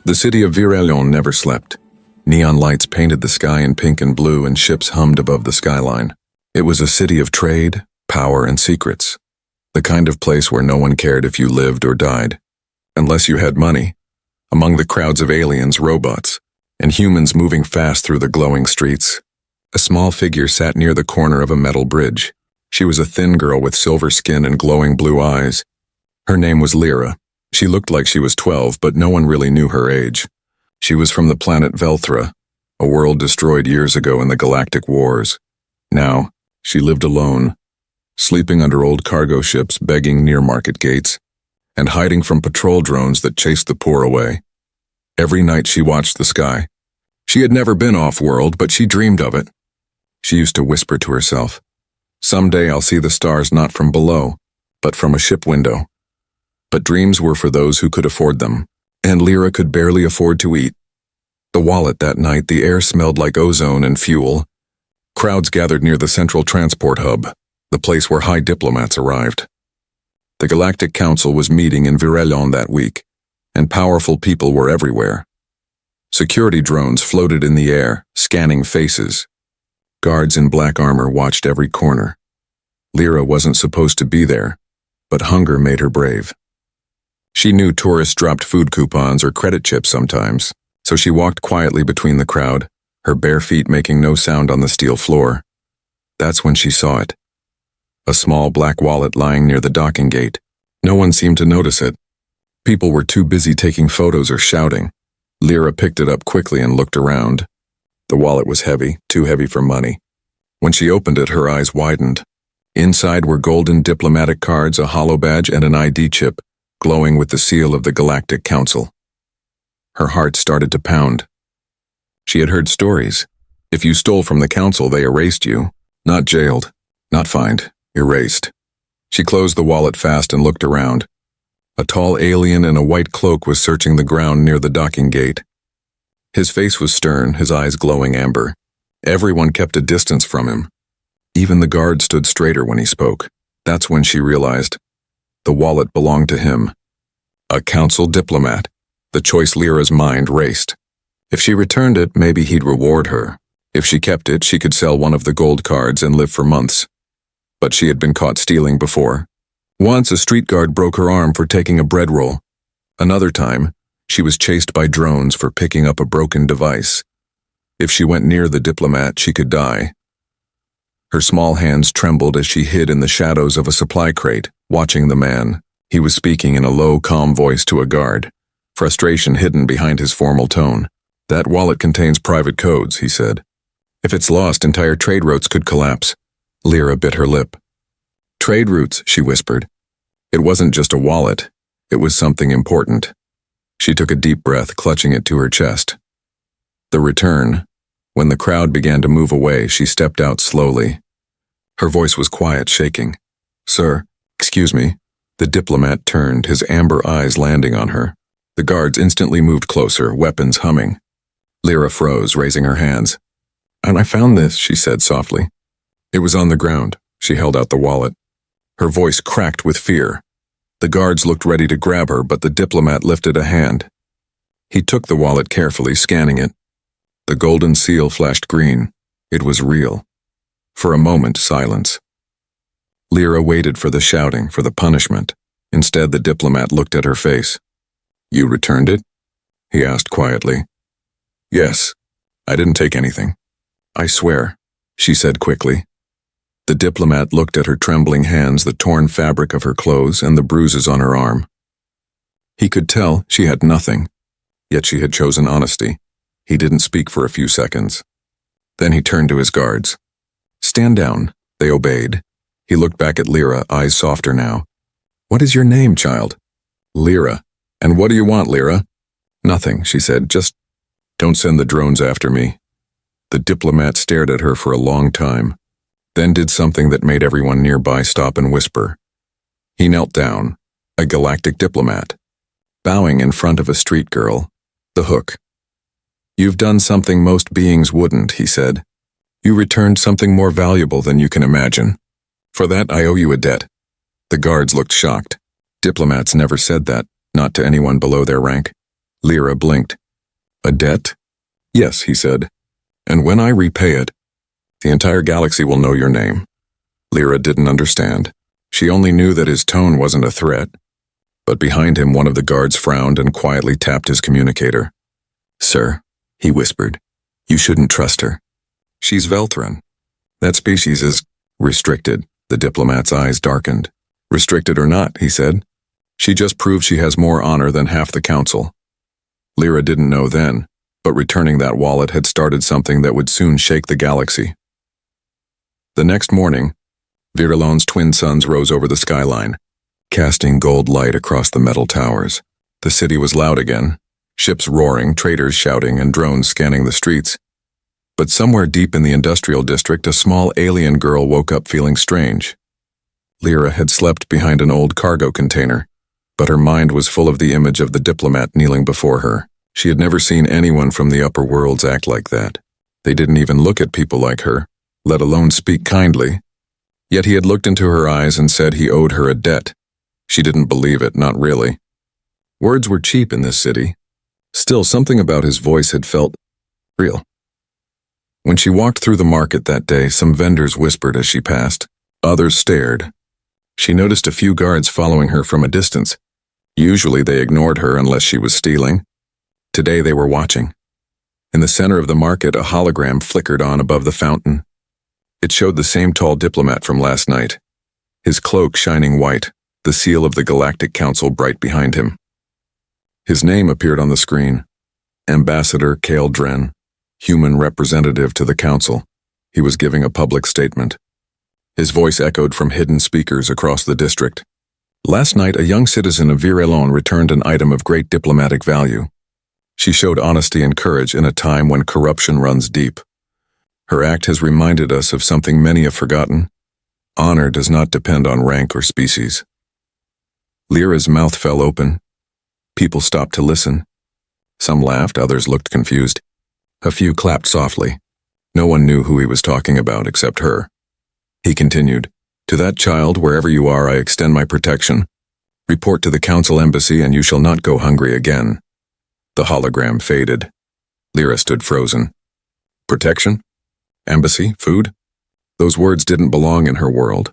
The city of Virelion never slept. Neon lights painted the sky in pink and blue, and ships hummed above the skyline. It was a city of trade, power, and secrets. The kind of place where no one cared if you lived or died, unless you had money. Among the crowds of aliens, robots, and humans moving fast through the glowing streets, a small figure sat near the corner of a metal bridge. She was a thin girl with silver skin and glowing blue eyes. Her name was Lyra. She looked like she was 12, but no one really knew her age. She was from the planet Velthra, a world destroyed years ago in the galactic wars. Now, she lived alone, sleeping under old cargo ships, begging near market gates, and hiding from patrol drones that chased the poor away. Every night she watched the sky. She had never been off-world, but she dreamed of it. She used to whisper to herself, "Someday I'll see the stars not from below, but from a ship window." But dreams were for those who could afford them, and Lyra could barely afford to eat. The wallet that night, the air smelled like ozone and fuel. Crowds gathered near the central transport hub, the place where high diplomats arrived. The Galactic Council was meeting in Virelion that week, and powerful people were everywhere. Security drones floated in the air, scanning faces. Guards in black armor watched every corner. Lyra wasn't supposed to be there, but hunger made her brave. She knew tourists dropped food coupons or credit chips sometimes, so she walked quietly between the crowd, her bare feet making no sound on the steel floor. That's when she saw it. A small black wallet lying near the docking gate. No one seemed to notice it. People were too busy taking photos or shouting. Lyra picked it up quickly and looked around. The wallet was heavy, too heavy for money. When she opened it, her eyes widened. Inside were golden diplomatic cards, a holo badge, and an ID chip, glowing with the seal of the Galactic Council. Her heart started to pound. She had heard stories. If you stole from the council, they erased you. Not jailed, not fined, erased. She closed the wallet fast and looked around. A tall alien in a white cloak was searching the ground near the docking gate. His face was stern, his eyes glowing amber. Everyone kept a distance from him. Even the guard stood straighter when he spoke. That's when she realized the wallet belonged to him. A council diplomat. The choice Lyra's mind raced. If she returned it, maybe he'd reward her. If she kept it, she could sell one of the gold cards and live for months. But she had been caught stealing before. Once, a street guard broke her arm for taking a bread roll. Another time, she was chased by drones for picking up a broken device. If she went near the diplomat, she could die. Her small hands trembled as she hid in the shadows of a supply crate, watching the man. He was speaking in a low, calm voice to a guard, frustration hidden behind his formal tone. "That wallet contains private codes," he said. "If it's lost, entire trade routes could collapse." Lyra bit her lip. "Trade routes," she whispered. It wasn't just a wallet. It was something important. She took a deep breath, clutching it to her chest. The return. When the crowd began to move away, she stepped out slowly. Her voice was quiet, shaking. "Sir, excuse me." The diplomat turned, his amber eyes landing on her. The guards instantly moved closer, weapons humming. Lyra froze, raising her hands. "And I found this," she said softly. It was on the ground. She held out the wallet. Her voice cracked with fear. The guards looked ready to grab her, but the diplomat lifted a hand. He took the wallet carefully, scanning it. The golden seal flashed green. It was real. For a moment, silence. Lyra waited for the shouting, for the punishment. Instead, the diplomat looked at her face. "You returned it?" he asked quietly. "Yes. I didn't take anything." "I swear," she said quickly. The diplomat looked at her trembling hands, the torn fabric of her clothes, and the bruises on her arm. He could tell she had nothing, yet she had chosen honesty. He didn't speak for a few seconds. Then he turned to his guards. "Stand down." They obeyed. He looked back at Lyra, eyes softer now. "What is your name, child?" "Lyra." "And what do you want, Lyra?" "Nothing," she said. "Just don't send the drones after me." The diplomat stared at her for a long time, then did something that made everyone nearby stop and whisper. He knelt down, a galactic diplomat, bowing in front of a street girl, the Hook. "You've done something most beings wouldn't," he said. "You returned something more valuable than you can imagine. For that, I owe you a debt." The guards looked shocked. Diplomats never said that, not to anyone below their rank. Lyra blinked. A debt? Yes, he said. And when I repay it, the entire galaxy will know your name. Lyra didn't understand. She only knew that his tone wasn't a threat. But behind him, one of the guards frowned and quietly tapped his communicator. Sir, he whispered, you shouldn't trust her. She's Velthran. That species is restricted. The diplomat's eyes darkened. Restricted or not, he said. She just proved she has more honor than half the council. Lyra didn't know then, but returning that wallet had started something that would soon shake the galaxy. The next morning, Virelon's twin suns rose over the skyline, casting gold light across the metal towers. The city was loud again, ships roaring, traders shouting, and drones scanning the streets. But somewhere deep in the industrial district, a small alien girl woke up feeling strange. Lyra had slept behind an old cargo container, but her mind was full of the image of the diplomat kneeling before her. She had never seen anyone from the upper worlds act like that. They didn't even look at people like her, let alone speak kindly. Yet he had looked into her eyes and said he owed her a debt. She didn't believe it, not really. Words were cheap in this city. Still, something about his voice had felt real. When she walked through the market that day, some vendors whispered as she passed. Others stared. She noticed a few guards following her from a distance. Usually they ignored her unless she was stealing. Today they were watching. In the center of the market, a hologram flickered on above the fountain. It showed the same tall diplomat from last night, his cloak shining white, the seal of the Galactic Council bright behind him. His name appeared on the screen. Ambassador Kale Dren, human representative to the Council. He was giving a public statement. His voice echoed from hidden speakers across the district. Last night, a young citizen of Virelon returned an item of great diplomatic value. She showed honesty and courage in a time when corruption runs deep. Her act has reminded us of something many have forgotten. Honor does not depend on rank or species. Lyra's mouth fell open. People stopped to listen. Some laughed, others looked confused. A few clapped softly. No one knew who he was talking about except her. He continued, To that child, wherever you are, I extend my protection. Report to the council embassy and you shall not go hungry again. The hologram faded. Lyra stood frozen. Protection? Embassy? Food? Those words didn't belong in her world.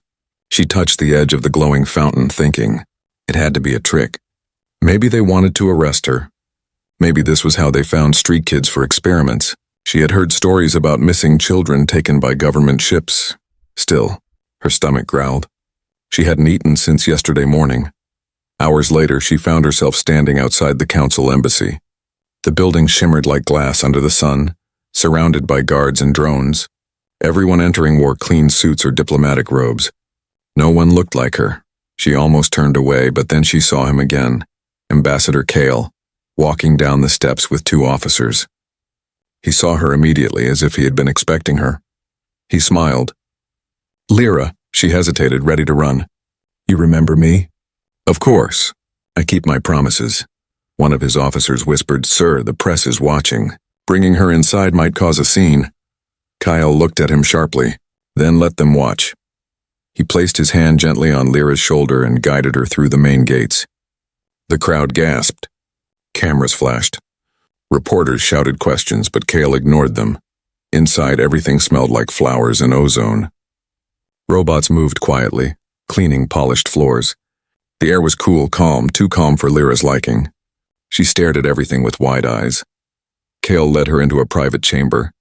She touched the edge of the glowing fountain, thinking, it had to be a trick. Maybe they wanted to arrest her. Maybe this was how they found street kids for experiments. She had heard stories about missing children taken by government ships. Still, her stomach growled. She hadn't eaten since yesterday morning. Hours later, she found herself standing outside the council embassy. The building shimmered like glass under the sun, surrounded by guards and drones. Everyone entering wore clean suits or diplomatic robes. No one looked like her. She almost turned away, but then she saw him again, Ambassador Kale, walking down the steps with two officers. He saw her immediately, as if he had been expecting her. He smiled. Lyra, she hesitated, ready to run. You remember me? Of course. I keep my promises. One of his officers whispered, Sir, the press is watching. Bringing her inside might cause a scene. Kyle looked at him sharply, then let them watch. He placed his hand gently on Lyra's shoulder and guided her through the main gates. The crowd gasped. Cameras flashed. Reporters shouted questions, but Kale ignored them. Inside, everything smelled like flowers and ozone. Robots moved quietly, cleaning polished floors. The air was cool, calm, too calm for Lyra's liking. She stared at everything with wide eyes. Kale led her into a private chamber.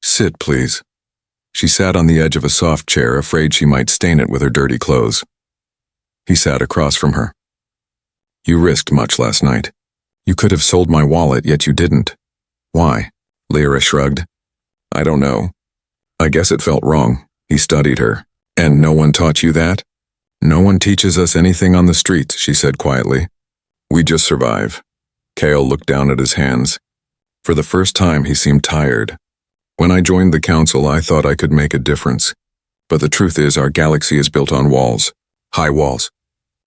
Sit, please. She sat on the edge of a soft chair, afraid she might stain it with her dirty clothes. He sat across from her. You risked much last night. You could have sold my wallet, yet you didn't. Why? Lyra shrugged. I don't know. I guess it felt wrong. He studied her. And no one taught you that? No one teaches us anything on the streets, she said quietly. We just survive. Kale looked down at his hands. For the first time, he seemed tired. When I joined the council, I thought I could make a difference. But the truth is, our galaxy is built on walls. High walls.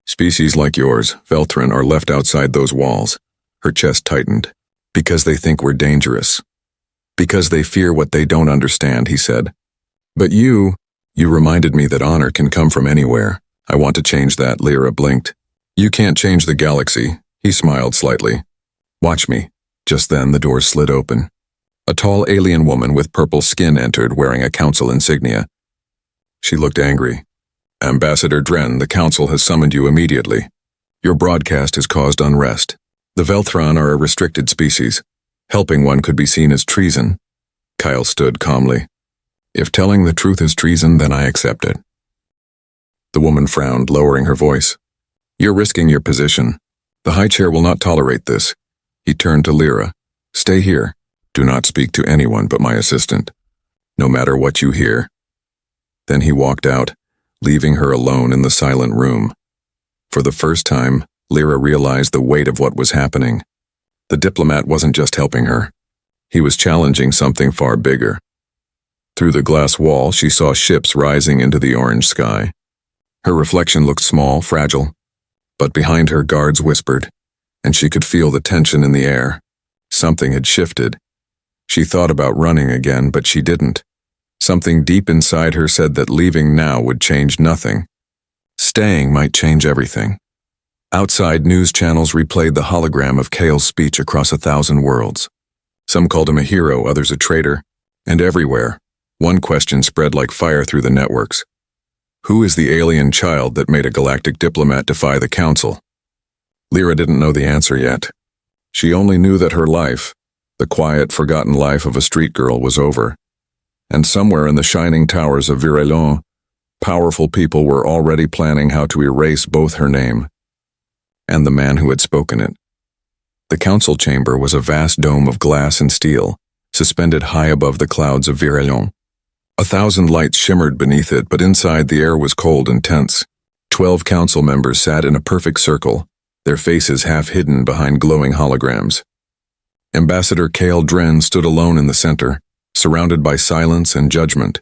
Species like yours, Velthran, are left outside those walls. Her chest tightened. Because they think we're dangerous. Because they fear what they don't understand, he said. But you reminded me that honor can come from anywhere. I want to change that, Lyra blinked. You can't change the galaxy, he smiled slightly. Watch me." Just then the door slid open. A tall alien woman with purple skin entered, wearing a council insignia. She looked angry. "Ambassador Dren, the council has summoned you immediately. Your broadcast has caused unrest. The Velthron are a restricted species. Helping one could be seen as treason." Kyle stood calmly. "If telling the truth is treason, then I accept it." The woman frowned, lowering her voice. "You're risking your position. The High Chair will not tolerate this." He turned to Lyra. "Stay here. Do not speak to anyone but my assistant, no matter what you hear." Then he walked out, leaving her alone in the silent room. For the first time, Lyra realized the weight of what was happening. The diplomat wasn't just helping her. He was challenging something far bigger. Through the glass wall, she saw ships rising into the orange sky. Her reflection looked small, fragile, but behind her guards whispered, and she could feel the tension in the air. Something had shifted. She thought about running again, but she didn't. Something deep inside her said that leaving now would change nothing. Staying might change everything. Outside, news channels replayed the hologram of Kale's speech across 1,000 worlds. Some called him a hero, others a traitor, and everywhere, one question spread like fire through the networks. Who is the alien child that made a galactic diplomat defy the council? Lyra didn't know the answer yet. She only knew that her life, the quiet, forgotten life of a street girl, was over. And somewhere in the shining towers of Virelon, powerful people were already planning how to erase both her name and the man who had spoken it. The council chamber was a vast dome of glass and steel, suspended high above the clouds of Virelon. 1,000 lights shimmered beneath it, but inside the air was cold and tense. 12 council members sat in a perfect circle, their faces half hidden behind glowing holograms. Ambassador Kale Dren stood alone in the center, surrounded by silence and judgment.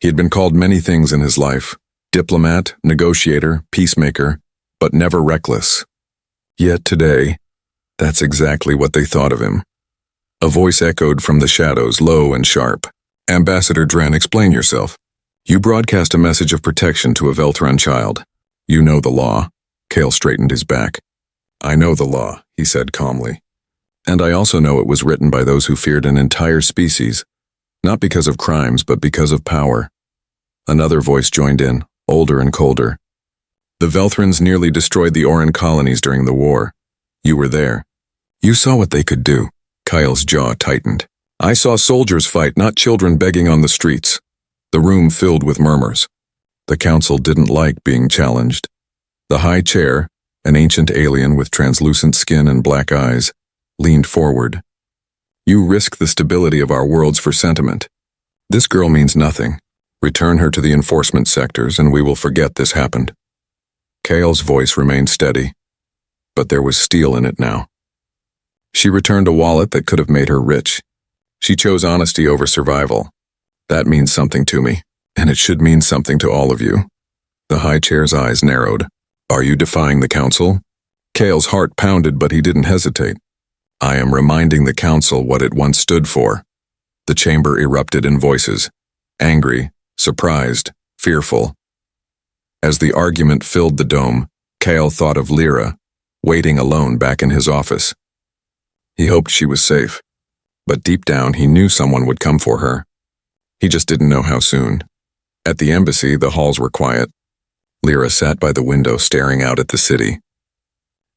He had been called many things in his life: diplomat, negotiator, peacemaker, but never reckless. Yet today, that's exactly what they thought of him. A voice echoed from the shadows, low and sharp. "Ambassador Dren, explain yourself. You broadcast a message of protection to a Veltron child. You know the law." Kale straightened his back. "I know the law," he said calmly. "And I also know it was written by those who feared an entire species, not because of crimes, but because of power." Another voice joined in, older and colder. "The Velthrons nearly destroyed the Oran colonies during the war. You were there. You saw what they could do." Kyle's jaw tightened. "I saw soldiers fight, not children begging on the streets." The room filled with murmurs. The council didn't like being challenged. The High Chair, an ancient alien with translucent skin and black eyes, leaned forward. "You risk the stability of our worlds for sentiment. This girl means nothing. Return her to the enforcement sectors and we will forget this happened." Kale's voice remained steady, but there was steel in it now. She returned a wallet that could have made her rich. She chose honesty over survival. That means something to me, and it should mean something to all of you. The High Chair's eyes narrowed. "Are you defying the council?" Kale's heart pounded, but he didn't hesitate. "I am reminding the council what it once stood for." The chamber erupted in voices, angry, surprised, fearful. As the argument filled the dome, Kale thought of Lyra, waiting alone back in his office. He hoped she was safe, but deep down he knew someone would come for her. He just didn't know how soon. At the embassy, the halls were quiet. Lyra sat by the window staring out at the city.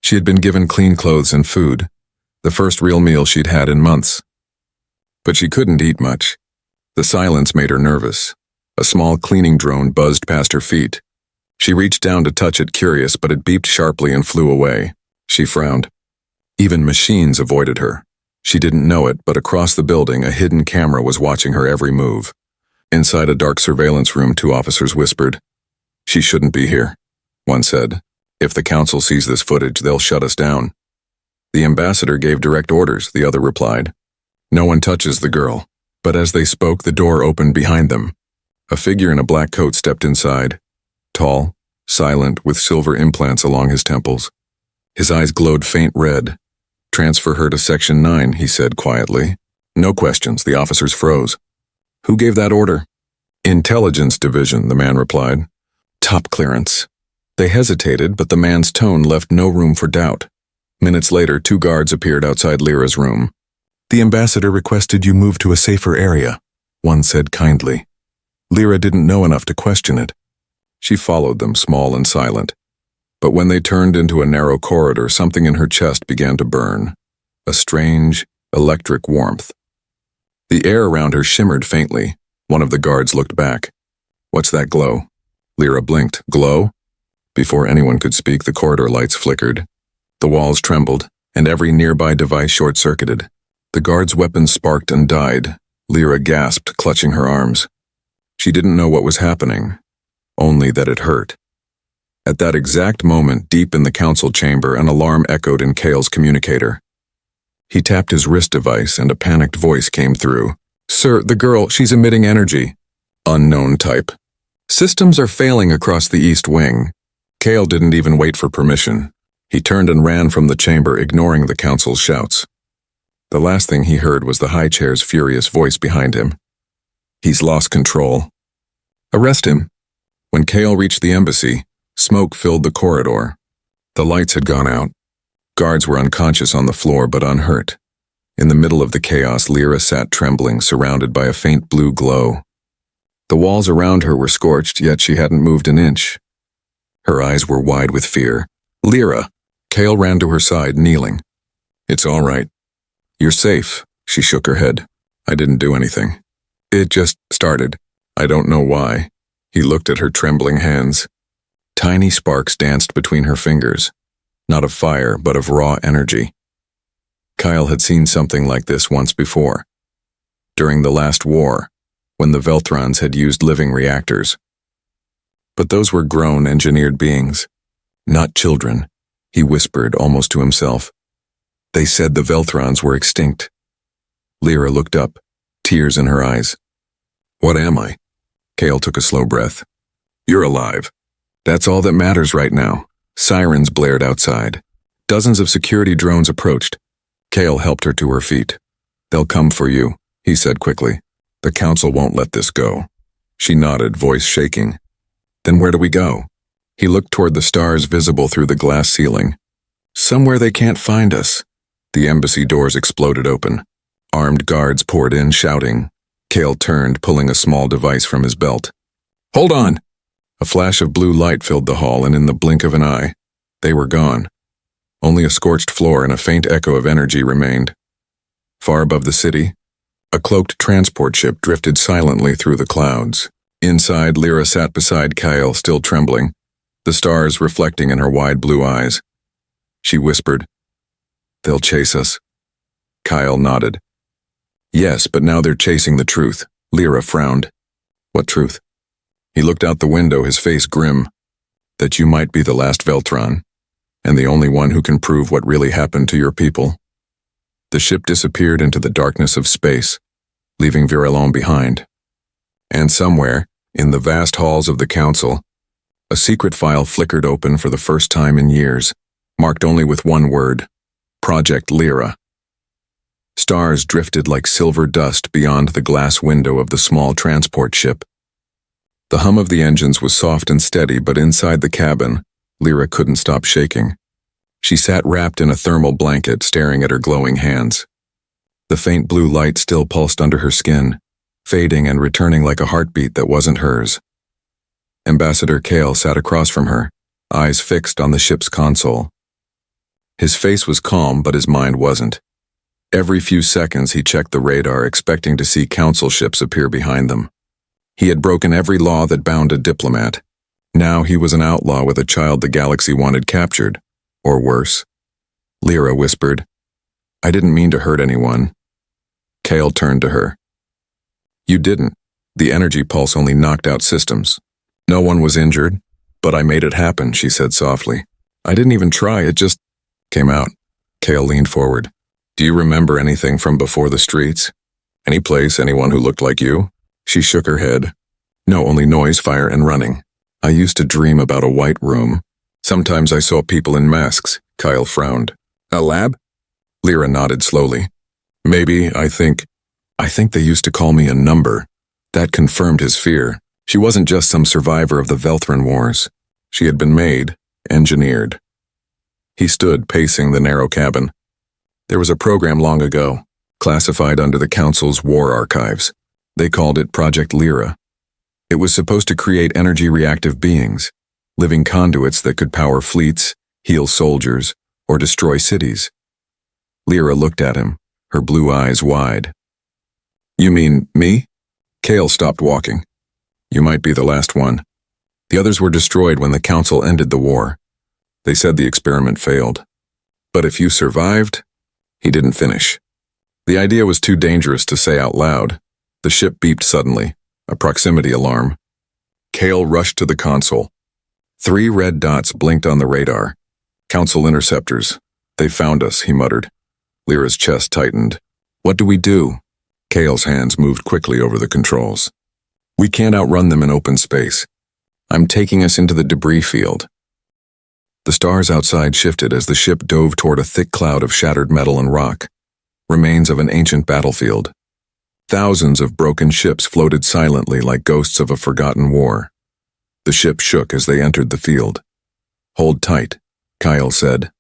She had been given clean clothes and food, the first real meal she'd had in months. But she couldn't eat much. The silence made her nervous. A small cleaning drone buzzed past her feet. She reached down to touch it, curious, but it beeped sharply and flew away. She frowned. Even machines avoided her. She didn't know it, but across the building, a hidden camera was watching her every move. Inside a dark surveillance room, 2 officers whispered. "She shouldn't be here," one said. "If the council sees this footage, they'll shut us down." "The ambassador gave direct orders," the other replied. "No one touches the girl." But as they spoke, the door opened behind them. A figure in a black coat stepped inside. Tall, silent, with silver implants along his temples. His eyes glowed faint red. "Transfer her to Section 9, he said quietly. No questions, the officers froze. "Who gave that order?" "Intelligence Division," the man replied. "Top clearance." They hesitated, but the man's tone left no room for doubt. Minutes later, 2 guards appeared outside Lyra's room. "The ambassador requested you move to a safer area," one said kindly. Lyra didn't know enough to question it. She followed them, small and silent. But when they turned into a narrow corridor, something in her chest began to burn. A strange, electric warmth. The air around her shimmered faintly. One of the guards looked back. "What's that glow?" Lyra blinked. "Glow?" Before anyone could speak, the corridor lights flickered. The walls trembled, and every nearby device short-circuited. The guards' weapons sparked and died. Lyra gasped, clutching her arms. She didn't know what was happening, only that it hurt. At that exact moment, deep in the council chamber, an alarm echoed in Kale's communicator. He tapped his wrist device, and a panicked voice came through. "Sir, the girl, she's emitting energy." Unknown type. "Systems are failing across the East Wing." Kale didn't even wait for permission. He turned and ran from the chamber, ignoring the council's shouts. The last thing he heard was the high chair's furious voice behind him. "He's lost control. Arrest him." When Kale reached the embassy, smoke filled the corridor. The lights had gone out. Guards were unconscious on the floor but unhurt. In the middle of the chaos, Lyra sat trembling, surrounded by a faint blue glow. The walls around her were scorched, yet she hadn't moved an inch. Her eyes were wide with fear. "Lyra!" Kale ran to her side, kneeling. "It's all right. You're safe." She shook her head. "I didn't do anything. It just started. I don't know why." He looked at her trembling hands. Tiny sparks danced between her fingers. Not of fire, but of raw energy. Kyle had seen something like this once before. During the last war, when the Velthrons had used living reactors. But those were grown, engineered beings. Not children, he whispered almost to himself. They said the Velthrons were extinct. Lyra looked up, tears in her eyes. "What am I?" Kale took a slow breath. "You're alive. That's all that matters right now." Sirens blared outside. Dozens of security drones approached. Kale helped her to her feet. "They'll come for you," he said quickly. "The council won't let this go." She nodded, voice shaking. "Then where do we go?" He looked toward the stars visible through the glass ceiling. "Somewhere they can't find us." The embassy doors exploded open. Armed guards poured in, shouting. Kale turned, pulling a small device from his belt. "Hold on!" A flash of blue light filled the hall, and in the blink of an eye, they were gone. Only a scorched floor and a faint echo of energy remained. Far above the city, a cloaked transport ship drifted silently through the clouds. Inside, Lyra sat beside Kyle, still trembling, the stars reflecting in her wide blue eyes. She whispered, "They'll chase us." Kyle nodded. "Yes, but now they're chasing the truth." Lyra frowned. "What truth?" He looked out the window, his face grim. "That you might be the last Veltron, and the only one who can prove what really happened to your people." The ship disappeared into the darkness of space, leaving Virelon behind. And somewhere, in the vast halls of the council, a secret file flickered open for the first time in years, marked only with one word: Project Lyra. Stars drifted like silver dust beyond the glass window of the small transport ship. The hum of the engines was soft and steady, but inside the cabin, Lyra couldn't stop shaking. She sat wrapped in a thermal blanket, staring at her glowing hands. The faint blue light still pulsed under her skin, fading and returning like a heartbeat that wasn't hers. Ambassador Kale sat across from her, eyes fixed on the ship's console. His face was calm, but his mind wasn't. Every few seconds he checked the radar, expecting to see council ships appear behind them. He had broken every law that bound a diplomat. Now he was an outlaw with a child the galaxy wanted captured, or worse. Lyra whispered, "I didn't mean to hurt anyone." Kale turned to her. "You didn't. The energy pulse only knocked out systems. No one was injured, but I made it happen," she said softly. "I didn't even try, it just came out." Kale leaned forward. "Do you remember anything from before the streets? Any place, anyone who looked like you?" She shook her head. "No, only noise, fire, and running. I used to dream about a white room. Sometimes I saw people in masks." Kyle frowned. "A lab?" Lyra nodded slowly. "Maybe, I think they used to call me a number." That confirmed his fear. She wasn't just some survivor of the Velthran Wars. She had been made, engineered. He stood, pacing the narrow cabin. There was a program long ago, classified under the Council's war archives. They called it Project Lyra. It was supposed to create energy-reactive beings, living conduits that could power fleets, heal soldiers, or destroy cities. Lyra looked at him, her blue eyes wide. "You mean me?" Cale stopped walking. "You might be the last one. The others were destroyed when the Council ended the war. They said the experiment failed. But if you survived..." He didn't finish. The idea was too dangerous to say out loud. The ship beeped suddenly, a proximity alarm. Cale rushed to the console. 3 red dots blinked on the radar. "Council interceptors. They found us," he muttered. Lyra's chest tightened. "What do we do?" Cale's hands moved quickly over the controls. "We can't outrun them in open space. I'm taking us into the debris field." The stars outside shifted as the ship dove toward a thick cloud of shattered metal and rock, remains of an ancient battlefield. Thousands of broken ships floated silently like ghosts of a forgotten war. The ship shook as they entered the field. "Hold tight," Kyle said.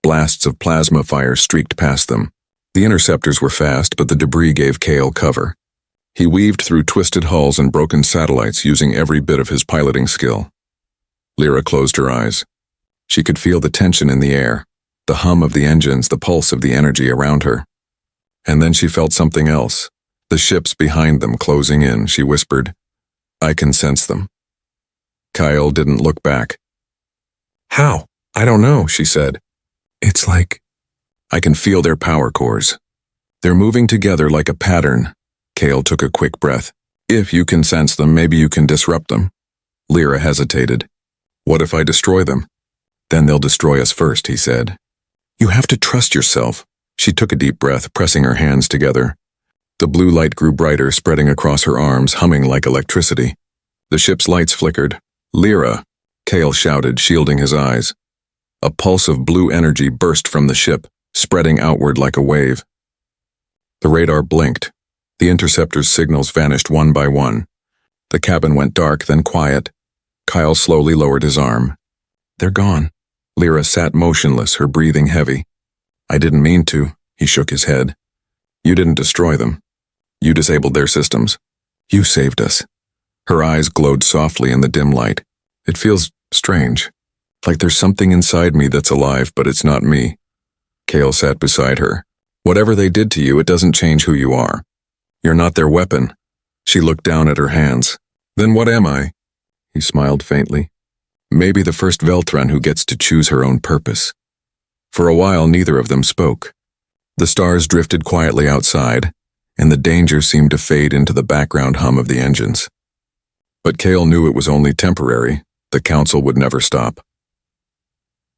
Blasts of plasma fire streaked past them. The interceptors were fast, but the debris gave Cale cover. He weaved through twisted hulls and broken satellites using every bit of his piloting skill. Lyra closed her eyes. She could feel the tension in the air, the hum of the engines, the pulse of the energy around her. And then she felt something else. The ships behind them closing in, she whispered. "I can sense them." Kyle didn't look back. "How?" "I don't know," she said. "It's like..." "I can feel their power cores. They're moving together like a pattern." Cale took a quick breath. "If you can sense them, maybe you can disrupt them." Lyra hesitated. "What if I destroy them?" "Then they'll destroy us first," he said. "You have to trust yourself." She took a deep breath, pressing her hands together. The blue light grew brighter, spreading across her arms, humming like electricity. The ship's lights flickered. "Lyra!" Cale shouted, shielding his eyes. A pulse of blue energy burst from the ship, spreading outward like a wave. The radar blinked. The interceptor's signals vanished one by one. The cabin went dark, then quiet. Kyle slowly lowered his arm. "They're gone." Lyra sat motionless, her breathing heavy. "I didn't mean to," he shook his head. "You didn't destroy them. You disabled their systems. You saved us." Her eyes glowed softly in the dim light. "It feels strange. Like there's something inside me that's alive, but it's not me." Cale sat beside her. "Whatever they did to you, it doesn't change who you are. You're not their weapon." She looked down at her hands. "Then what am I?" He smiled faintly. "Maybe the first Veltran who gets to choose her own purpose." For a while, neither of them spoke. The stars drifted quietly outside, and the danger seemed to fade into the background hum of the engines. But Cale knew it was only temporary. The Council would never stop.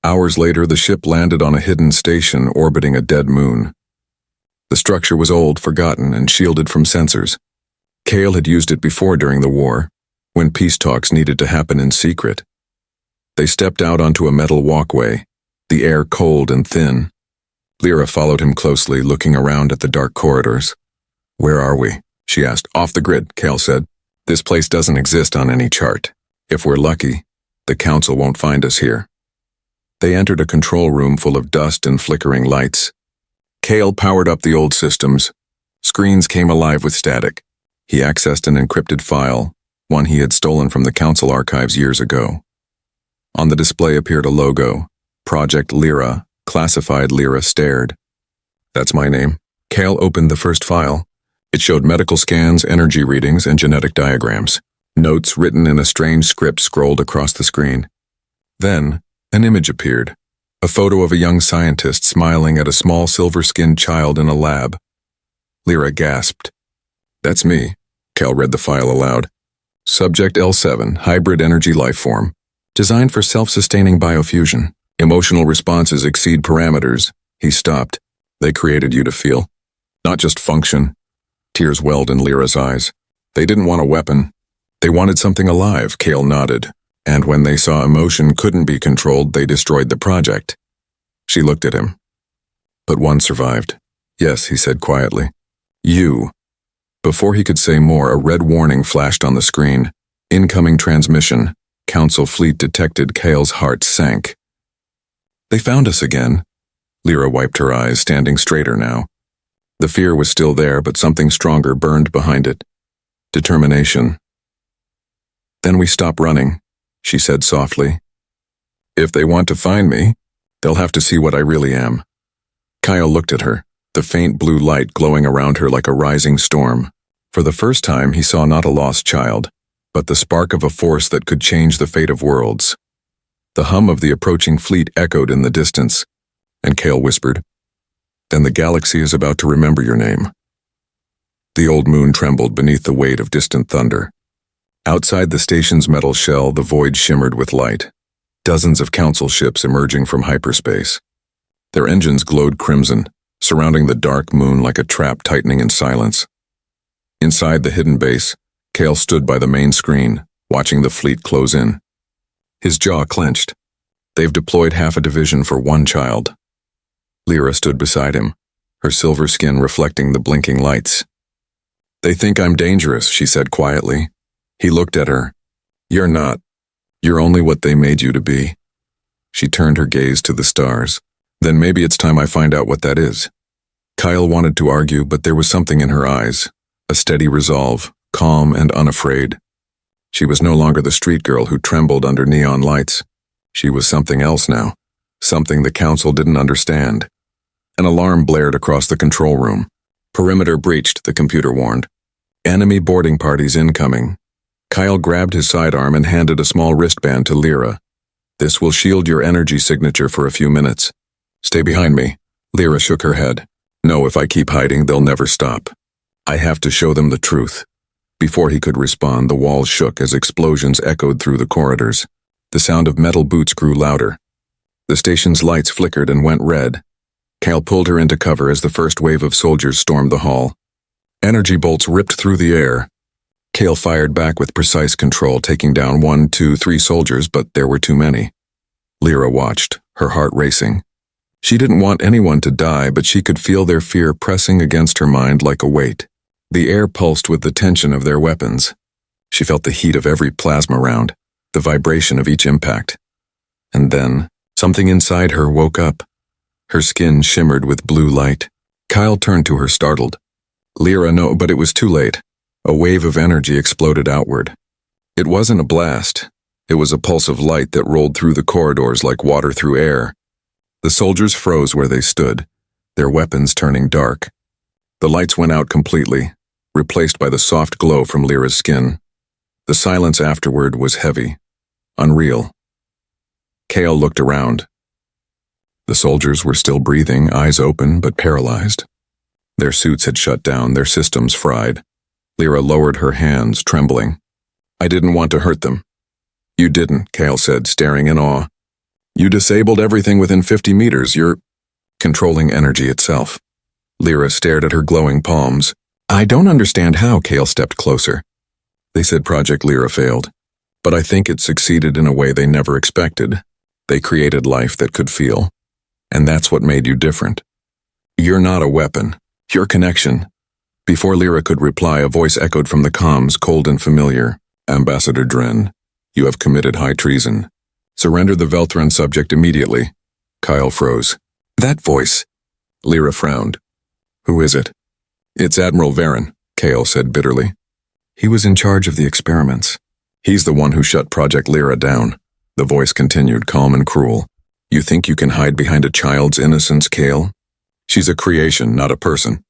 Hours later, the ship landed on a hidden station orbiting a dead moon. The structure was old, forgotten, and shielded from sensors. Cale had used it before during the war, when peace talks needed to happen in secret. They stepped out onto a metal walkway, the air cold and thin. Lyra followed him closely, looking around at the dark corridors. "Where are we?" she asked. "Off the grid," Cale said. "This place doesn't exist on any chart. If we're lucky, the Council won't find us here." They entered a control room full of dust and flickering lights. Cale powered up the old systems. Screens came alive with static. He accessed an encrypted file, one he had stolen from the Council archives years ago. On the display appeared a logo, Project Lyra, classified. Lyra stared. "That's my name." Cale opened the first file. It showed medical scans, energy readings, and genetic diagrams. Notes written in a strange script scrolled across the screen. Then, an image appeared. A photo of a young scientist smiling at a small silver-skinned child in a lab. Lyra gasped. "That's me." Cale read the file aloud. "Subject L7, hybrid energy life form. Designed for self-sustaining biofusion. Emotional responses exceed parameters." He stopped. "They created you to feel, not just function." Tears welled in Lyra's eyes. "They didn't want a weapon. They wanted something alive," Cale nodded. "And when they saw emotion couldn't be controlled, they destroyed the project." She looked at him. "But one survived." "Yes," he said quietly. "You." Before he could say more, a red warning flashed on the screen. "Incoming transmission. Council fleet detected." Cale's heart sank. They found us again. Lyra wiped her eyes, standing straighter now. The fear was still there, but something stronger burned behind it. Determination. Then we stop running, she said softly. If they want to find me, they'll have to see what I really am. Kyle looked at her, the faint blue light glowing around her like a rising storm. For the first time, he saw not a lost child, but the spark of a force that could change the fate of worlds. The hum of the approaching fleet echoed in the distance, and Kale whispered, "Then the galaxy is about to remember your name." The old moon trembled beneath the weight of distant thunder. Outside the station's metal shell, the void shimmered with light. Dozens of council ships emerging from hyperspace. Their engines glowed crimson, surrounding the dark moon like a trap tightening in silence. Inside the hidden base, Kale stood by the main screen, watching the fleet close in. His jaw clenched. They've deployed half a division for one child. Lyra stood beside him, her silver skin reflecting the blinking lights. "They think I'm dangerous," she said quietly. He looked at her. "You're not. You're only what they made you to be." She turned her gaze to the stars. "Then maybe it's time I find out what that is." Kyle wanted to argue, but there was something in her eyes, a steady resolve, calm and unafraid. She was no longer the street girl who trembled under neon lights. She was something else now, something the council didn't understand. An alarm blared across the control room. "Perimeter breached," the computer warned. "Enemy boarding parties incoming." Kyle grabbed his sidearm and handed a small wristband to Lyra. "This will shield your energy signature for a few minutes. Stay behind me." Lyra shook her head. "No, if I keep hiding, they'll never stop. I have to show them the truth." Before he could respond, the walls shook as explosions echoed through the corridors. The sound of metal boots grew louder. The station's lights flickered and went red. Kyle pulled her into cover as the first wave of soldiers stormed the hall. Energy bolts ripped through the air. Kale fired back with precise control, taking down 1, 2, 3 soldiers, but there were too many. Lyra watched, her heart racing. She didn't want anyone to die, but she could feel their fear pressing against her mind like a weight. The air pulsed with the tension of their weapons. She felt the heat of every plasma round, the vibration of each impact. And then, something inside her woke up. Her skin shimmered with blue light. Kyle turned to her, startled. "Lyra, no," but it was too late. A wave of energy exploded outward. It wasn't a blast. It was a pulse of light that rolled through the corridors like water through air. The soldiers froze where they stood, their weapons turning dark. The lights went out completely, replaced by the soft glow from Lyra's skin. The silence afterward was heavy, unreal. Kale looked around. The soldiers were still breathing, eyes open but paralyzed. Their suits had shut down, their systems fried. Lyra lowered her hands, trembling. "I didn't want to hurt them." "You didn't," Kale said, staring in awe. "You disabled everything within 50 meters. You're controlling energy itself." Lyra stared at her glowing palms. "I don't understand how." Kale stepped closer. "They said Project Lyra failed, but I think it succeeded in a way they never expected. They created life that could feel. And that's what made you different. You're not a weapon. You're connection." Before Lyra could reply, a voice echoed from the comms, cold and familiar. "Ambassador Dren, you have committed high treason. Surrender the Velthran subject immediately." Kyle froze. "That voice?" Lyra frowned. "Who is it?" "It's Admiral Varen," Kale said bitterly. "He was in charge of the experiments. He's the one who shut Project Lyra down." The voice continued, calm and cruel. "You think you can hide behind a child's innocence, Kale? She's a creation, not a person.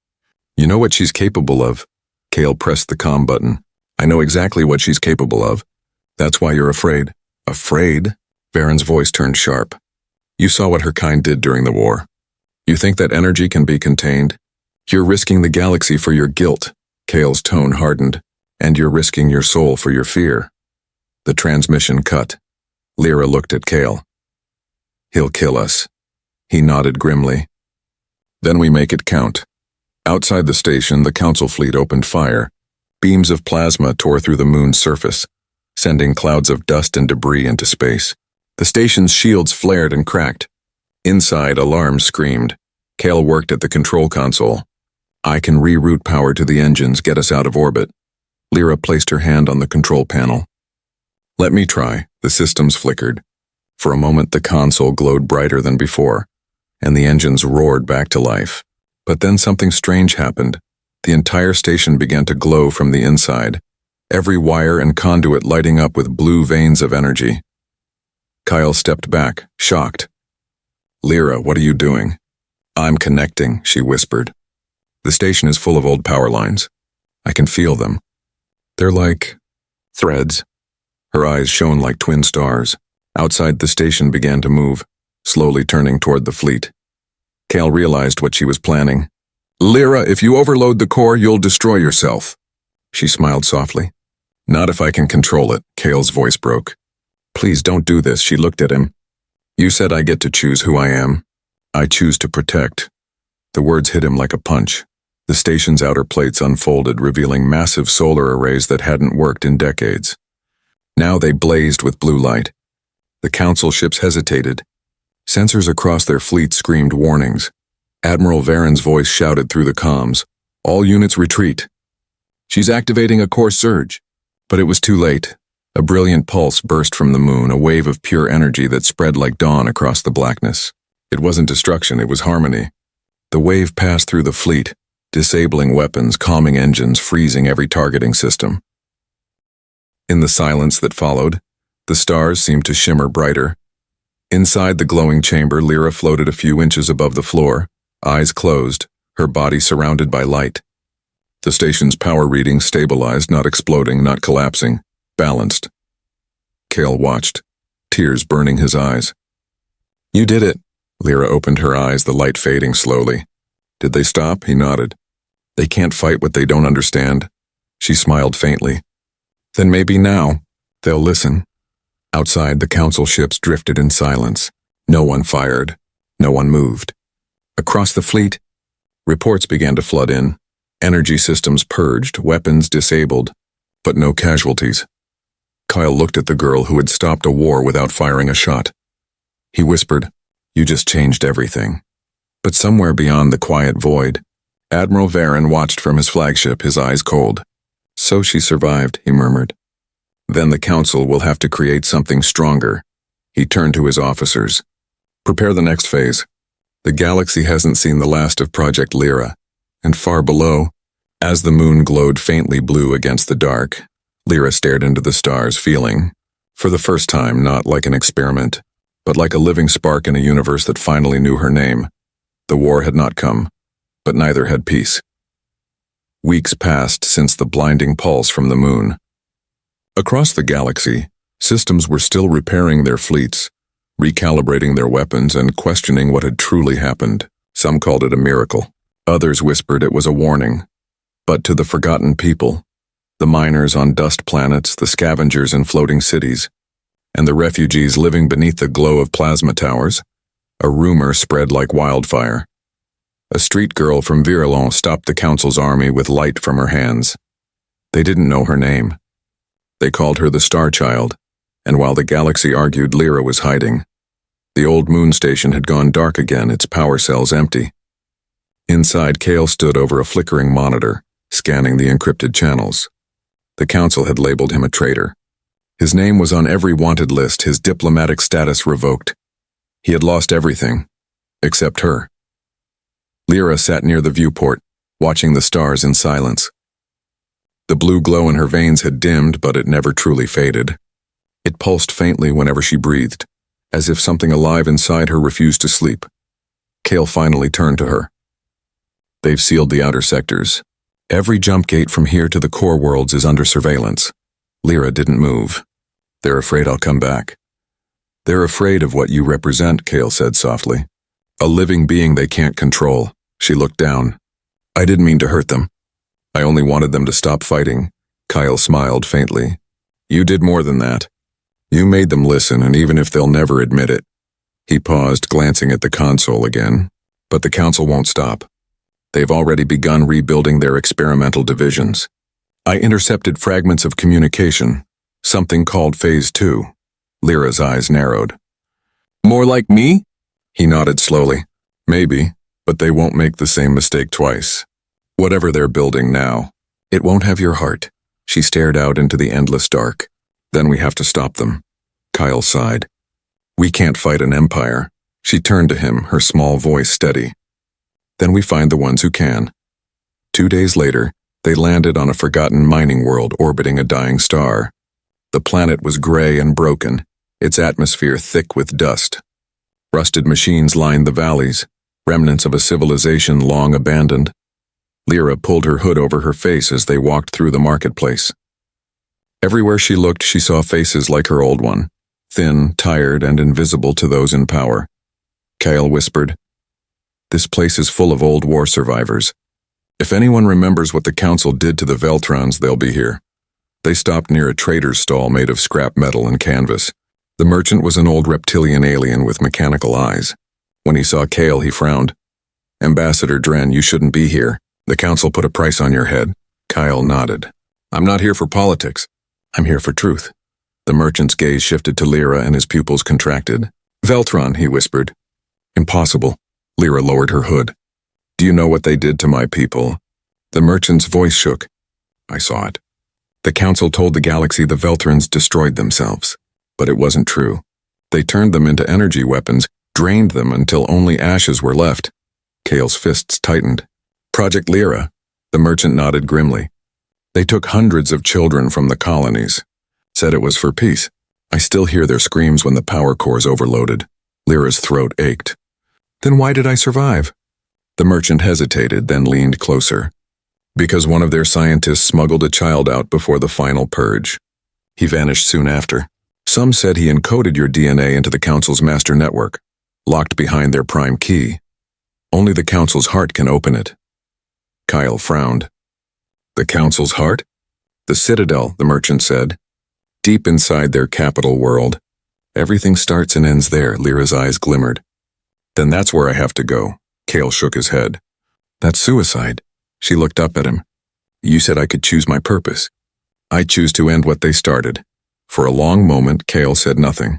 You know what she's capable of." Kale pressed the comm button. "I know exactly what she's capable of. That's why you're afraid." "Afraid?" Varen's voice turned sharp. "You saw what her kind did during the war. You think that energy can be contained? You're risking the galaxy for your guilt." Kale's tone hardened. "And you're risking your soul for your fear." The transmission cut. Lyra looked at Kale. "He'll kill us." He nodded grimly. "Then we make it count." Outside the station, the council fleet opened fire. Beams of plasma tore through the moon's surface, sending clouds of dust and debris into space. The station's shields flared and cracked. Inside, alarms screamed. Kale worked at the control console. "I can reroute power to the engines, get us out of orbit." Lyra placed her hand on the control panel. "Let me try." The systems flickered. For a moment, the console glowed brighter than before, and the engines roared back to life. But then something strange happened. The entire station began to glow from the inside, every wire and conduit lighting up with blue veins of energy. Kyle stepped back, shocked. "Lyra, what are you doing?" "I'm connecting," she whispered. "The station is full of old power lines. I can feel them. They're like threads." Her eyes shone like twin stars. Outside, the station began to move, slowly turning toward the fleet. Kale realized what she was planning. "Lyra, if you overload the core, you'll destroy yourself." She smiled softly. "Not if I can control it," Kale's voice broke. "Please don't do this," she looked at him. "You said I get to choose who I am. I choose to protect." The words hit him like a punch. The station's outer plates unfolded, revealing massive solar arrays that hadn't worked in decades. Now they blazed with blue light. The council ships hesitated. Sensors across their fleet screamed warnings. Admiral Varen's voice shouted through the comms, "All units retreat." "She's activating a core surge." But it was too late. A brilliant pulse burst from the moon, a wave of pure energy that spread like dawn across the blackness. It wasn't destruction, it was harmony. The wave passed through the fleet, disabling weapons, calming engines, freezing every targeting system. In the silence that followed, the stars seemed to shimmer brighter. Inside the glowing chamber, Lyra floated a few inches above the floor, eyes closed, her body surrounded by light. The station's power reading stabilized, not exploding, not collapsing, balanced. Kale watched, tears burning his eyes. "You did it." Lyra opened her eyes, the light fading slowly. "Did they stop?" He nodded. "They can't fight what they don't understand." She smiled faintly. "Then maybe now they'll listen." Outside, the council ships drifted in silence. No one fired. No one moved. Across the fleet, reports began to flood in. Energy systems purged, weapons disabled, but no casualties. Kyle looked at the girl who had stopped a war without firing a shot. He whispered, "You just changed everything." But somewhere beyond the quiet void, Admiral Varen watched from his flagship, his eyes cold. "So she survived," he murmured. "Then the council will have to create something stronger." He turned to his officers. "Prepare the next phase. The galaxy hasn't seen the last of Project Lyra." And far below, as the moon glowed faintly blue against the dark, Lyra stared into the stars, feeling, for the first time, not like an experiment, but like a living spark in a universe that finally knew her name. The war had not come, but neither had peace. Weeks passed since the blinding pulse from the moon. Across the galaxy, systems were still repairing their fleets, recalibrating their weapons, and questioning what had truly happened. Some called it a miracle. Others whispered it was a warning. But to the forgotten people, the miners on dust planets, the scavengers in floating cities, and the refugees living beneath the glow of plasma towers, a rumor spread like wildfire. A street girl from Virulon stopped the council's army with light from her hands. They didn't know her name. They called her the Star Child, and while the galaxy argued, Lyra was hiding. The old moon station had gone dark again, its power cells empty. Inside, Kale stood over a flickering monitor, scanning the encrypted channels. The council had labeled him a traitor. His name was on every wanted list, his diplomatic status revoked. He had lost everything, except her. Lyra sat near the viewport, watching the stars in silence. The blue glow in her veins had dimmed, but it never truly faded. It pulsed faintly whenever she breathed, as if something alive inside her refused to sleep. Kale finally turned to her. "They've sealed the outer sectors. Every jump gate from here to the core worlds is under surveillance." Lyra didn't move. "They're afraid I'll come back." "They're afraid of what you represent," Kale said softly. "A living being they can't control." She looked down. "I didn't mean to hurt them. I only wanted them to stop fighting." Kyle smiled faintly. "You did more than that. You made them listen, and even if they'll never admit it." He paused, glancing at the console again. "But the council won't stop. They've already begun rebuilding their experimental divisions. I intercepted fragments of communication, something called Phase 2. Lyra's eyes narrowed. "More like me?" He nodded slowly. "Maybe, but they won't make the same mistake twice. Whatever they're building now, it won't have your heart." She stared out into the endless dark. "Then we have to stop them." Kyle sighed. We can't fight an empire. She turned to him, her small voice steady. Then we find the ones who can. 2 days later, they landed on a forgotten mining world orbiting a dying star. The planet was gray and broken, its atmosphere thick with dust. Rusted machines lined the valleys, remnants of a civilization long abandoned. Lyra pulled her hood over her face as they walked through the marketplace. Everywhere she looked, she saw faces like her old one, thin, tired, and invisible to those in power. Kale whispered, "This place is full of old war survivors. If anyone remembers what the council did to the Veltrons, they'll be here." They stopped near a trader's stall made of scrap metal and canvas. The merchant was an old reptilian alien with mechanical eyes. When he saw Kale, he frowned. "Ambassador Dren, you shouldn't be here. The council put a price on your head." Kyle nodded. "I'm not here for politics. I'm here for truth." The merchant's gaze shifted to Lyra and his pupils contracted. "Veltron," he whispered. "Impossible." Lyra lowered her hood. "Do you know what they did to my people?" The merchant's voice shook. "I saw it. The council told the galaxy the Veltrons destroyed themselves. But it wasn't true. They turned them into energy weapons, drained them until only ashes were left." Kale's fists tightened. "Project Lyra." The merchant nodded grimly. "They took hundreds of children from the colonies. Said it was for peace. I still hear their screams when the power cores overloaded." Lyra's throat ached. "Then why did I survive?" The merchant hesitated, then leaned closer. "Because one of their scientists smuggled a child out before the final purge. He vanished soon after. Some said he encoded your DNA into the Council's master network, locked behind their prime key. Only the Council's heart can open it." Kyle frowned. "The Council's heart?" "The Citadel," the merchant said. "Deep inside their capital world. Everything starts and ends there." Lyra's eyes glimmered. "Then that's where I have to go." Kale shook his head. "That's suicide." She looked up at him. "You said I could choose my purpose. I choose to end what they started." For a long moment, Kale said nothing.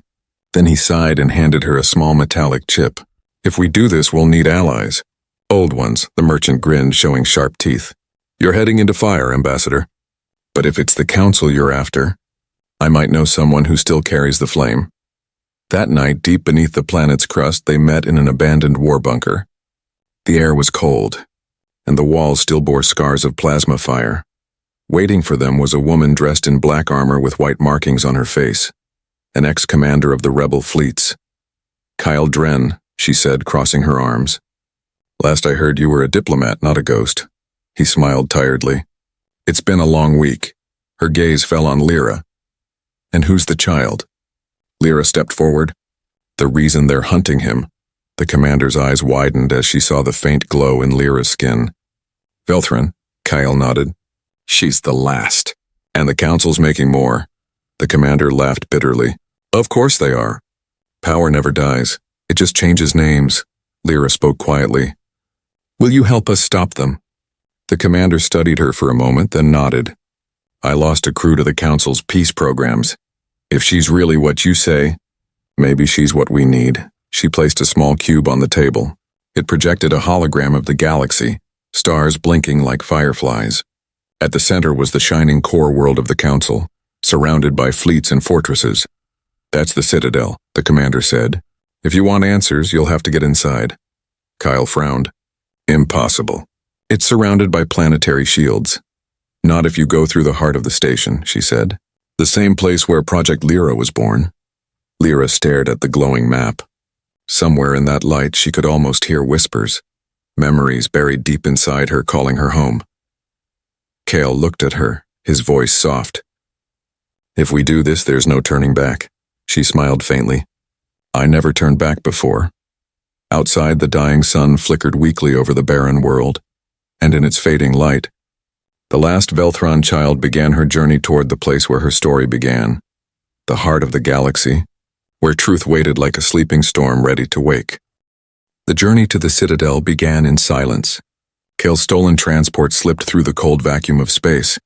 Then he sighed and handed her a small metallic chip. "If we do this, we'll need allies." "Old ones," the merchant grinned, showing sharp teeth. "You're heading into fire, Ambassador. But if it's the Council you're after, I might know someone who still carries the flame." That night, deep beneath the planet's crust, they met in an abandoned war bunker. The air was cold, and the walls still bore scars of plasma fire. Waiting for them was a woman dressed in black armor with white markings on her face, an ex-commander of the rebel fleets. "Kyle Dren," she said, crossing her arms. "Last I heard you were a diplomat, not a ghost." He smiled tiredly. "It's been a long week." Her gaze fell on Lyra. "And who's the child?" Lyra stepped forward. "The reason they're hunting him." The commander's eyes widened as she saw the faint glow in Lyra's skin. "Velthron," Kyle nodded. "She's the last. And the Council's making more." The commander laughed bitterly. "Of course they are. Power never dies. It just changes names." Lyra spoke quietly. "Will you help us stop them?" The commander studied her for a moment, then nodded. "I lost a crew to the Council's peace programs. If she's really what you say, maybe she's what we need." She placed a small cube on the table. It projected a hologram of the galaxy, stars blinking like fireflies. At the center was the shining core world of the Council, surrounded by fleets and fortresses. "That's the Citadel," the commander said. "If you want answers, you'll have to get inside." Kyle frowned. "Impossible. It's surrounded by planetary shields." "Not if you go through the heart of the station," she said. "The same place where Project Lyra was born." Lyra stared at the glowing map. Somewhere in that light, she could almost hear whispers, memories buried deep inside her calling her home. Kale looked at her, his voice soft. "If we do this, there's no turning back." She smiled faintly. "I never turned back before." Outside, the dying sun flickered weakly over the barren world, and in its fading light, the last Velthron child began her journey toward the place where her story began, the heart of the galaxy, where truth waited like a sleeping storm ready to wake. The journey to the Citadel began in silence. Kale's stolen transport slipped through the cold vacuum of space,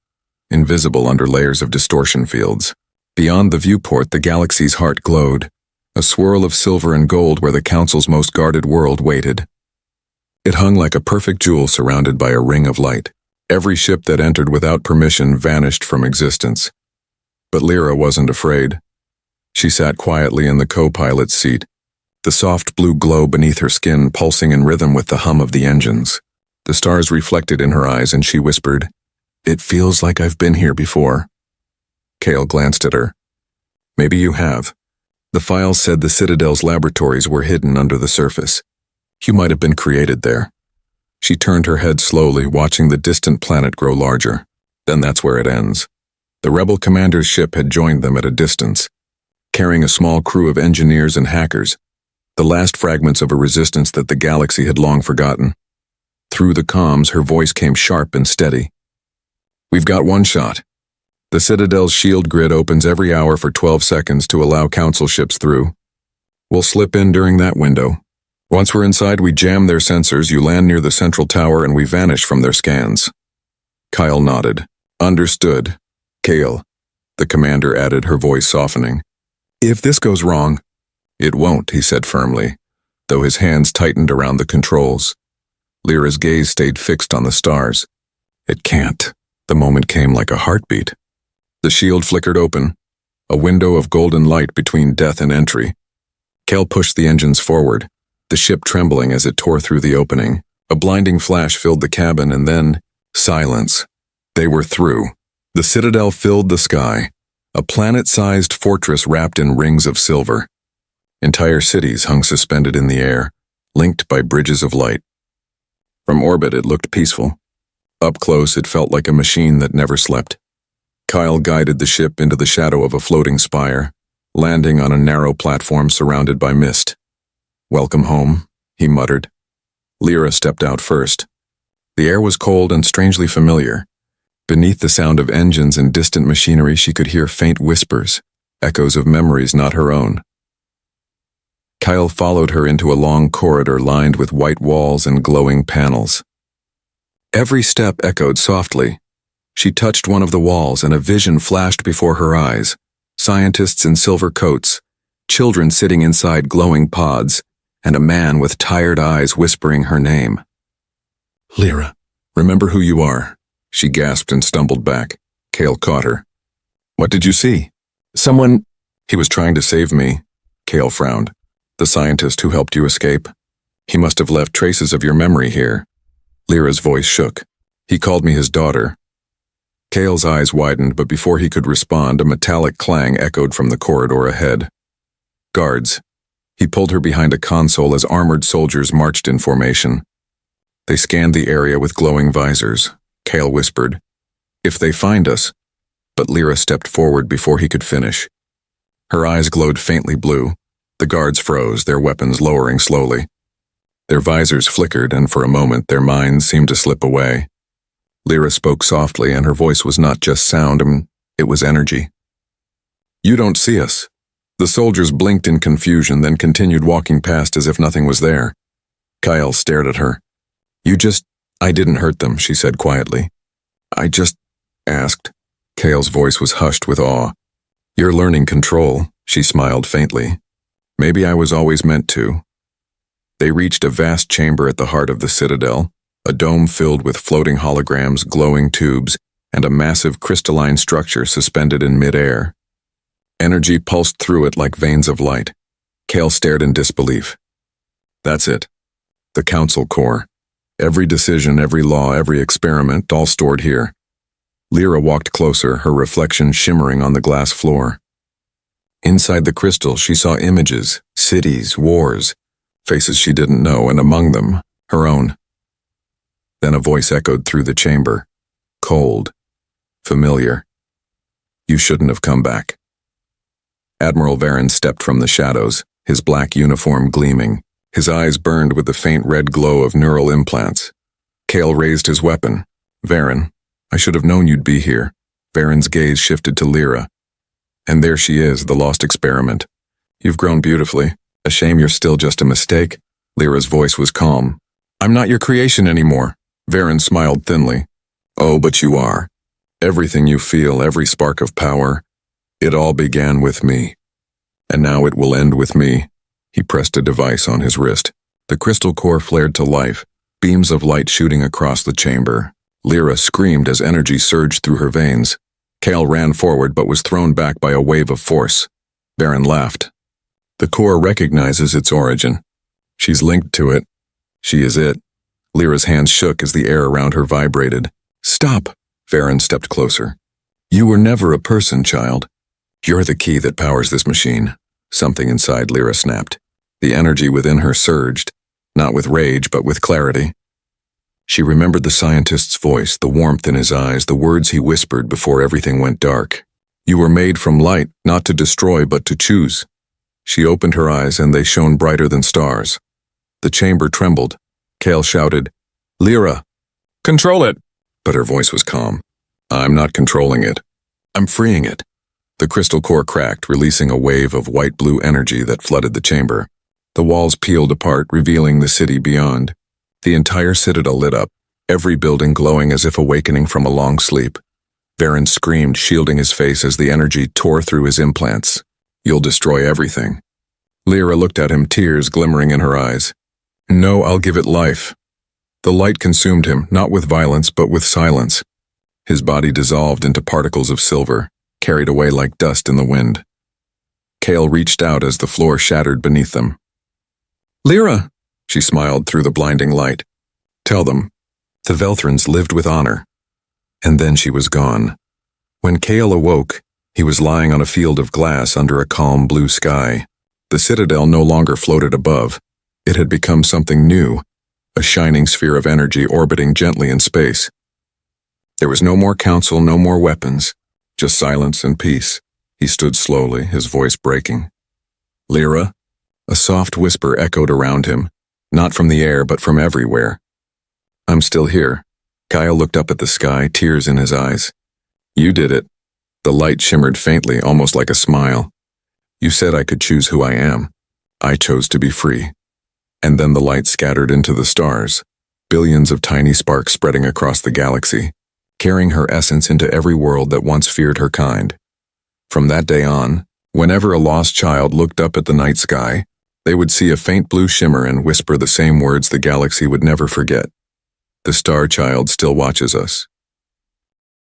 invisible under layers of distortion fields. Beyond the viewport, the galaxy's heart glowed, a swirl of silver and gold where the Council's most guarded world waited. It hung like a perfect jewel surrounded by a ring of light. Every ship that entered without permission vanished from existence. But Lyra wasn't afraid. She sat quietly in the co-pilot's seat, the soft blue glow beneath her skin pulsing in rhythm with the hum of the engines. The stars reflected in her eyes and she whispered, "It feels like I've been here before." Cale glanced at her. "Maybe you have." The files said the Citadel's laboratories were hidden under the surface. You might have been created there. She turned her head slowly, watching the distant planet grow larger. Then that's where it ends. The rebel commander's ship had joined them at a distance, carrying a small crew of engineers and hackers, the last fragments of a resistance that the galaxy had long forgotten. Through the comms, her voice came sharp and steady. "We've got one shot. The Citadel's shield grid opens every hour for 12 seconds to allow council ships through. We'll slip in during that window. Once we're inside, we jam their sensors, you land near the central tower, and we vanish from their scans." Kyle nodded. "Understood. Cale," the commander added, her voice softening. "If this goes wrong—" "It won't," he said firmly, though his hands tightened around the controls. Lyra's gaze stayed fixed on the stars. "It can't." The moment came like a heartbeat. The shield flickered open, a window of golden light between death and entry. Cale pushed the engines forward, the ship trembling as it tore through the opening. A blinding flash filled the cabin and then silence. They were through. The Citadel filled the sky, a planet-sized fortress wrapped in rings of silver. Entire cities hung suspended in the air, linked by bridges of light. From orbit it looked peaceful. Up close it felt like a machine that never slept. Kyle guided the ship into the shadow of a floating spire, landing on a narrow platform surrounded by mist. "Welcome home," he muttered. Lyra stepped out first. The air was cold and strangely familiar. Beneath the sound of engines and distant machinery she could hear faint whispers, echoes of memories not her own. Kyle followed her into a long corridor lined with white walls and glowing panels. Every step echoed softly. She touched one of the walls and a vision flashed before her eyes. Scientists in silver coats, children sitting inside glowing pods, and a man with tired eyes whispering her name. "Lyra, remember who you are," she gasped and stumbled back. Cale caught her. "What did you see?" "Someone—" "He was trying to save me," Cale frowned. "The scientist who helped you escape. He must have left traces of your memory here." Lyra's voice shook. "He called me his daughter." Cale's eyes widened, but before he could respond, a metallic clang echoed from the corridor ahead. "Guards." He pulled her behind a console as armored soldiers marched in formation. They scanned the area with glowing visors. Cale whispered, "If they find us—" But Lyra stepped forward before he could finish. Her eyes glowed faintly blue. The guards froze, their weapons lowering slowly. Their visors flickered, and for a moment their minds seemed to slip away. Lyra spoke softly, and her voice was not just sound, it was energy. "You don't see us." The soldiers blinked in confusion, then continued walking past as if nothing was there. Kyle stared at her. "I didn't hurt them," she said quietly. "I just asked." Cale's voice was hushed with awe. "You're learning control," she smiled faintly. "Maybe I was always meant to." They reached a vast chamber at the heart of the Citadel, a dome filled with floating holograms, glowing tubes, and a massive crystalline structure suspended in mid-air. Energy pulsed through it like veins of light. Cale stared in disbelief. "That's it. The Council Core. Every decision, every law, every experiment, all stored here." Lyra walked closer, her reflection shimmering on the glass floor. Inside the crystal, she saw images, cities, wars, faces she didn't know, and among them, her own. Then a voice echoed through the chamber. Cold. Familiar. "You shouldn't have come back." Admiral Varen stepped from the shadows, his black uniform gleaming. His eyes burned with the faint red glow of neural implants. Cale raised his weapon. "Varen, I should have known you'd be here." Varen's gaze shifted to Lyra. "And there she is, the lost experiment. You've grown beautifully. A shame you're still just a mistake." Lyra's voice was calm. "I'm not your creation anymore." Varen smiled thinly. "Oh, but you are. Everything you feel, every spark of power, it all began with me. And now it will end with me." He pressed a device on his wrist. The crystal core flared to life, beams of light shooting across the chamber. Lyra screamed as energy surged through her veins. Cale ran forward but was thrown back by a wave of force. Baron laughed. The core recognizes its origin. She's linked to it. She is it. Lyra's hands shook as the air around her vibrated. Stop! Baron stepped closer. You were never a person, child. You're the key that powers this machine. Something inside Lyra snapped. The energy within her surged, not with rage, but with clarity. She remembered the scientist's voice, the warmth in his eyes, the words he whispered before everything went dark. You were made from light, not to destroy, but to choose. She opened her eyes, and they shone brighter than stars. The chamber trembled. Kale shouted, Lyra! Control it! But her voice was calm. I'm not controlling it. I'm freeing it. The crystal core cracked, releasing a wave of white-blue energy that flooded the chamber. The walls peeled apart, revealing the city beyond. The entire citadel lit up, every building glowing as if awakening from a long sleep. Baron screamed, shielding his face as the energy tore through his implants. You'll destroy everything. Lyra looked at him, tears glimmering in her eyes. No, I'll give it life. The light consumed him, not with violence, but with silence. His body dissolved into particles of silver, carried away like dust in the wind. Kale reached out as the floor shattered beneath them. Lyra! She smiled through the blinding light. Tell them. The Velthrons lived with honor. And then she was gone. When Kale awoke, he was lying on a field of glass under a calm blue sky. The citadel no longer floated above. It had become something new, a shining sphere of energy orbiting gently in space. There was no more council, no more weapons, just silence and peace. He stood slowly, his voice breaking. Lyra? A soft whisper echoed around him, not from the air but from everywhere. I'm still here. Kyle looked up at the sky, tears in his eyes. You did it. The light shimmered faintly, almost like a smile. You said I could choose who I am. I chose to be free. And then the light scattered into the stars, billions of tiny sparks spreading across the galaxy, carrying her essence into every world that once feared her kind. From that day on, whenever a lost child looked up at the night sky, they would see a faint blue shimmer and whisper the same words the galaxy would never forget. The star child still watches us,